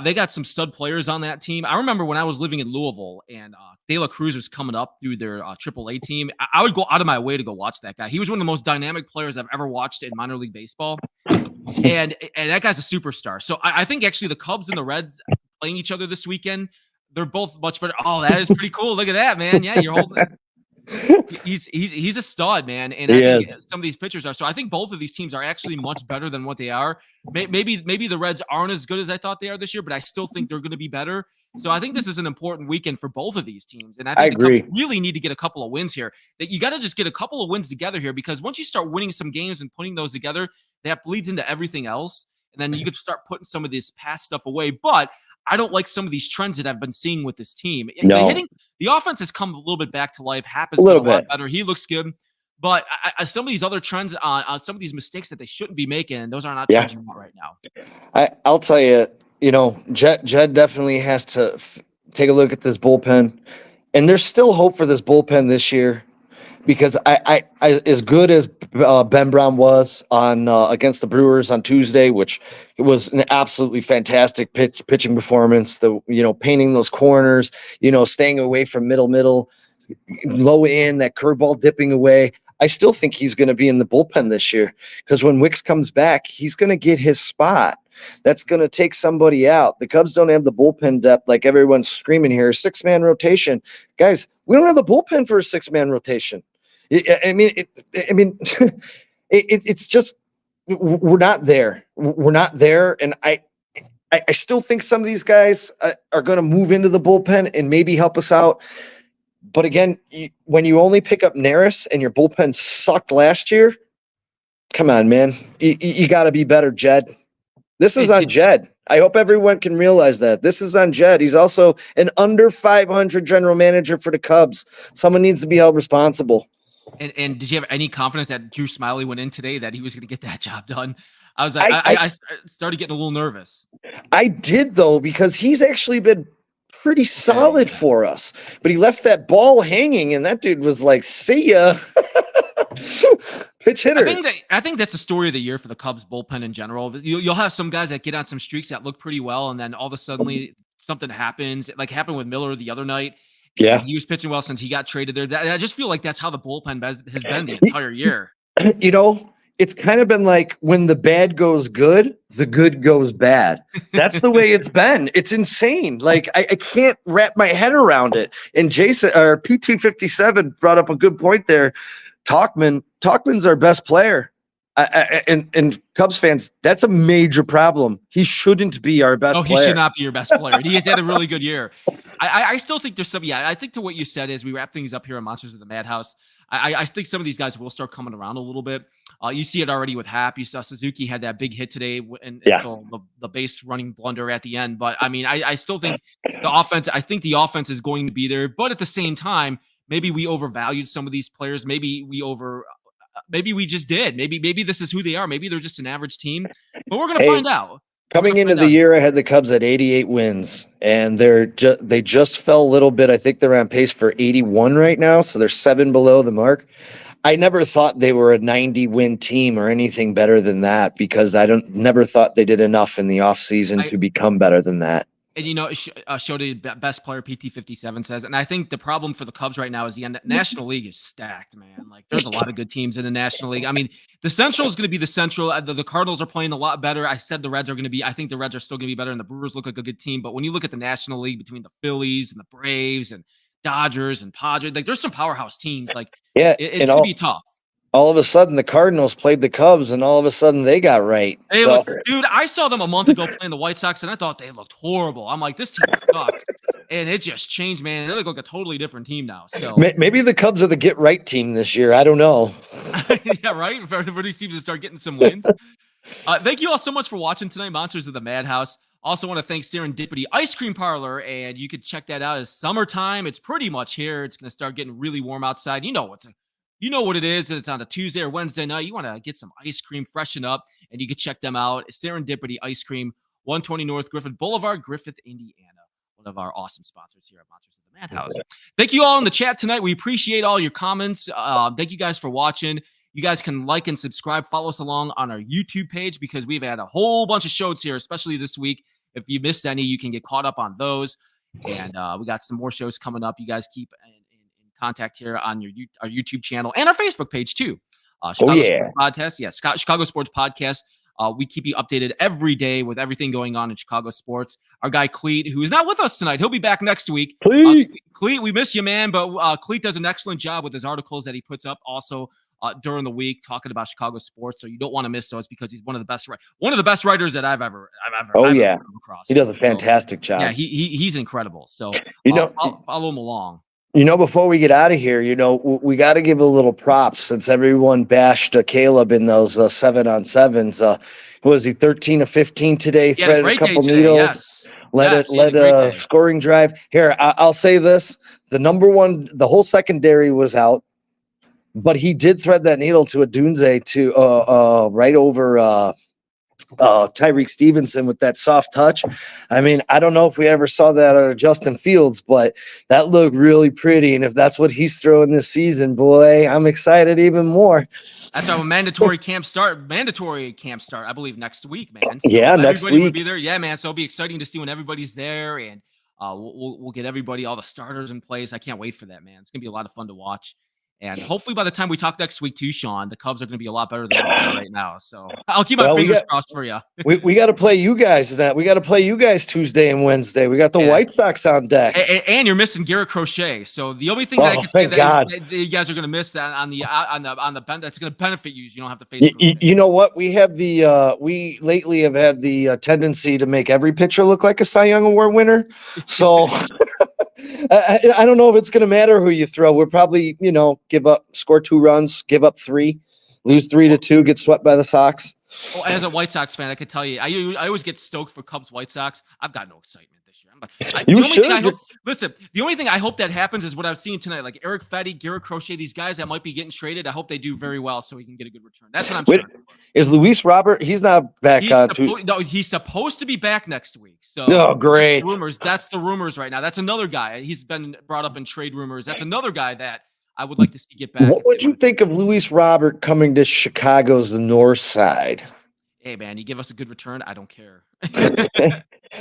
They got some stud players on that team. I remember when I was living in Louisville and De La Cruz was coming up through their AAA team. I would go out of my way to go watch that guy. He was one of the most dynamic players I've ever watched in minor league baseball. And that guy's a superstar. So I think actually the Cubs and the Reds playing each other this weekend, they're both much better. Oh, that is pretty cool. Look at that, man. Yeah, you're holding it. He's a stud, man, and I He think is. some of these pitchers are. So I think both of these teams are actually much better than what they are. Maybe the Reds aren't as good as I thought they are this year, but I still think they're going to be better. So I think this is an important weekend for both of these teams, and I I think the Cubs agree. really need to get a couple of wins here. That you got to just get a couple of wins together here, because once you start winning some games and putting those together, that bleeds into everything else, and then you could start putting some of this past stuff away. But I don't like some of these trends that I've been seeing with this team. No, The offense has come a little bit back to life. Happ a has been little a lot bit. better. He looks good. But some of these other trends, some of these mistakes that they shouldn't be making, those are not Yeah, changing right now. I'll tell you. Jed definitely has to take a look at this bullpen, and there's still hope for this bullpen this year because I as good as Ben Brown was on against the Brewers on Tuesday, which was an absolutely fantastic pitching performance. Painting those corners, staying away from middle, low in that curveball dipping away. I still think he's going to be in the bullpen this year because when Wicks comes back, he's going to get his spot. That's going to take somebody out. The Cubs don't have the bullpen depth like everyone's screaming here. 6-man rotation, guys. We don't have the bullpen for a 6-man rotation. It's just we're not there. We're not there, and I still think some of these guys are going to move into the bullpen and maybe help us out. But again, when you only pick up Neris and your bullpen sucked last year, come on, man. You got to be better, Jed. This is on Jed. I hope everyone can realize that. This is on Jed. He's also an under 500 general manager for the Cubs. Someone needs to be held responsible. And did you have any confidence that Drew Smiley went in today that he was going to get that job done? I was like, I started getting a little nervous. I did, though, because he's actually been pretty solid for us. But he left that ball hanging, and that dude was like, see ya. Pitch hitter. I think that's the story of the year for the Cubs bullpen in general. You'll have some guys that get on some streaks that look pretty well, and then all of a sudden something happens, like happened with Miller the other night. Yeah, he was pitching well since he got traded there. I just feel like that's how the bullpen has been the entire year. It's kind of been like when the bad goes good, the good goes bad. That's the way it's been. It's insane. Like I can't wrap my head around it. And Jason or PT57 brought up a good point there. Talkman's our best player. And Cubs fans, that's a major problem. He shouldn't be our best player. He should not be your best player. He has had a really good year. I still think there's some, I think to what you said as we wrap things up here on Monsters of the Madhouse, I think some of these guys will start coming around a little bit. You see it already with Happ. You saw Suzuki had that big hit today and the base running blunder at the end. But I mean, I still think the offense is going to be there. But at the same time, maybe we overvalued some of these players. Maybe we just did. Maybe this is who they are. Maybe they're just an average team. But we're going to find out. Coming into the year, I had the Cubs at 88 wins, and they just fell a little bit. I think they're on pace for 81 right now, so they're 7 below the mark. I never thought they were a 90-win team or anything better than that because never thought they did enough in the offseason to become better than that. And, Showed best player PT57 says, and I think the problem for the Cubs right now is the National League is stacked, man. Like there's a lot of good teams in the National League. I mean, the Central is going to be the Central. The Cardinals are playing a lot better. I said the Reds are going to be, I think the Reds are still going to be better, and the Brewers look like a good team. But when you look at the National League between the Phillies and the Braves and Dodgers and Padres, like there's some powerhouse teams. Like it's going to be tough. All of a sudden, the Cardinals played the Cubs, and all of a sudden, they got right. Dude, I saw them a month ago playing the White Sox, and I thought they looked horrible. I'm like, this team sucks. And it just changed, man. They look like a totally different team now. So maybe the Cubs are the get-right team this year. I don't know. Yeah, right? If everybody seems to start getting some wins. Thank you all so much for watching tonight, Monsters of the Madhouse. Also want to thank Serendipity Ice Cream Parlor, and you can check that out. It's summertime. It's pretty much here. It's going to start getting really warm outside. You know what it is. It's on a Tuesday or Wednesday night. You want to get some ice cream, freshen up, and you can check them out. Serendipity Ice Cream, 120 North Griffith Boulevard, Griffith, Indiana. One of our awesome sponsors here at Monsters of the Madhouse. Thank you all in the chat tonight. We appreciate all your comments. Thank you guys for watching. You guys can like and subscribe. Follow us along on our YouTube page because we've had a whole bunch of shows here, especially this week. If you missed any, you can get caught up on those. And we got some more shows coming up. You guys keep in contact here on our YouTube channel and our Facebook page too. Chicago Sports Podcast. Yeah, Chicago Sports Podcast. We keep you updated every day with everything going on in Chicago sports. Our guy Cleet, who is not with us tonight, he'll be back next week. Cleet, we miss you, man, but Cleet does an excellent job with his articles that he puts up also during the week talking about Chicago sports. So you don't want to miss those because he's one of the best writers that I've ever come across. He does a fantastic job. Yeah, he's incredible. So follow him along. Before we get out of here, we got to give a little props since everyone bashed Caleb in those 7-on-7s. Was he 13 of 15 today? He had a great day today. Yes. Led a scoring drive. Here, I'll say this: the whole secondary was out, but he did thread that needle to Adunze to right over Tyreek Stevenson with that soft touch. I mean, I don't know if we ever saw that out of Justin Fields, but that looked really pretty. And if that's what he's throwing this season, boy, I'm excited even more. That's our mandatory camp start, I believe, next week, man. So next week. Will be there. Yeah, man. So it'll be exciting to see when everybody's there, and we'll get all the starters in place. I can't wait for that, man. It's going to be a lot of fun to watch. And hopefully by the time we talk next week too, Sean, the Cubs are going to be a lot better than they are right now. So I'll keep my fingers crossed for you. We got to play you guys that. We got to play you guys Tuesday and Wednesday. We got the White Sox on deck. And you're missing Garrett Crochet. So the only thing that I can say that you guys are going to miss on the bench that's going to benefit you is you don't have to face. You know what? We have we lately have had the tendency to make every pitcher look like a Cy Young Award winner. So. I don't know if it's going to matter who you throw. We'll probably, score 2 runs, give up 3, lose 3-2, get swept by the Sox. Well, as a White Sox fan, I can tell you, I always get stoked for Cubs White Sox. I've got no excitement this year. The only thing I hope that happens is what I've seen tonight, like Eric Fetty, Garrett Crochet, these guys that might be getting traded. I hope they do very well so we can get a good return. That's what I'm trying for. Is Luis Robert? He's not back. He's supposed to be back next week. So great. That's the rumors right now. That's another guy. He's been brought up in trade rumors. That's another guy that I would like to see get back. What would you think of Luis Robert coming to Chicago's north side? Hey, man, you give us a good return, I don't care.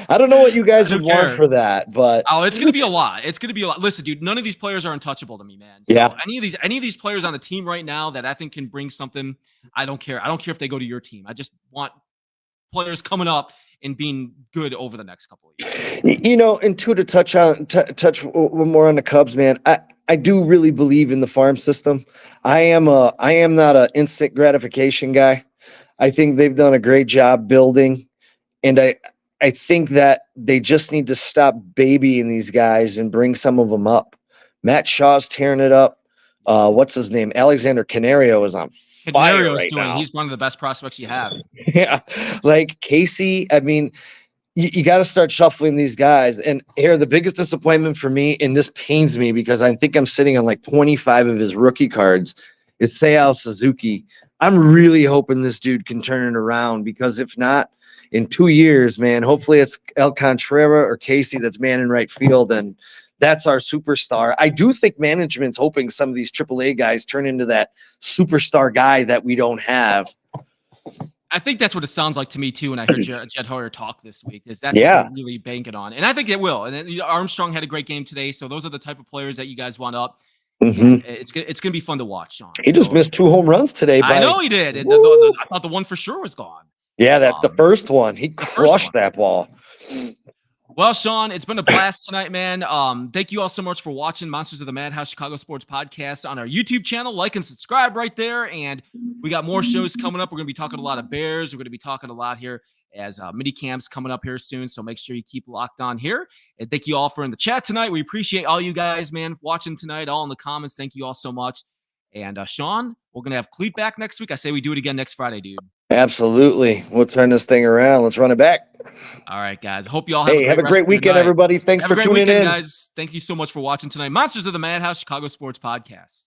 I don't know what you guys would want for that, but it's going to be a lot. It's going to be a lot. Listen, dude, none of these players are untouchable to me, man. So any of these players on the team right now that I think can bring something, I don't care. I don't care if they go to your team. I just want players coming up and being good over the next couple of years. And to touch one more on the Cubs, man. I do really believe in the farm system. I am not an instant gratification guy. I think they've done a great job building, and I think that they just need to stop babying these guys and bring some of them up. Matt Shaw's tearing it up. What's his name? Alexander Canario is on fire right now. He's one of the best prospects you have. Yeah, like Casey. I mean, you got to start shuffling these guys. And here, the biggest disappointment for me, and this pains me because I think I'm sitting on like 25 of his rookie cards, is Seiya Suzuki. I'm really hoping this dude can turn it around, because if not, in 2 years, man, hopefully it's El Contreras or Casey that's manning right field, and that's our superstar. I do think management's hoping some of these AAA guys turn into that superstar guy that we don't have. I think that's what it sounds like to me too. When I heard Jed Hoyer talk this week, that's what they're really banking on, and I think it will. And Armstrong had a great game today, so those are the type of players that you guys want up. Mm-hmm. It's gonna be fun to watch, Sean. He just missed 2 home runs today. I know he did. I thought the one for sure was gone. Yeah, that's the first one. He crushed that ball. Well, Sean, it's been a blast tonight, man. Thank you all so much for watching Monsters of the Madhouse Chicago Sports Podcast on our YouTube channel. Like and subscribe right there. And we got more shows coming up. We're going to be talking a lot of Bears. We're going to be talking a lot here as mini camps coming up here soon. So make sure you keep locked on here. And thank you all for in the chat tonight. We appreciate all you guys, man, watching tonight, all in the comments. Thank you all so much. And Sean, we're going to have Cleet back next week. I say we do it again next Friday, dude. Absolutely. We'll turn this thing around. Let's run it back. All right, guys. Hope you all have a great weekend, everybody. Thanks for tuning in. Guys. Thank you so much for watching tonight. Monsters of the Madhouse Chicago Sports Podcast.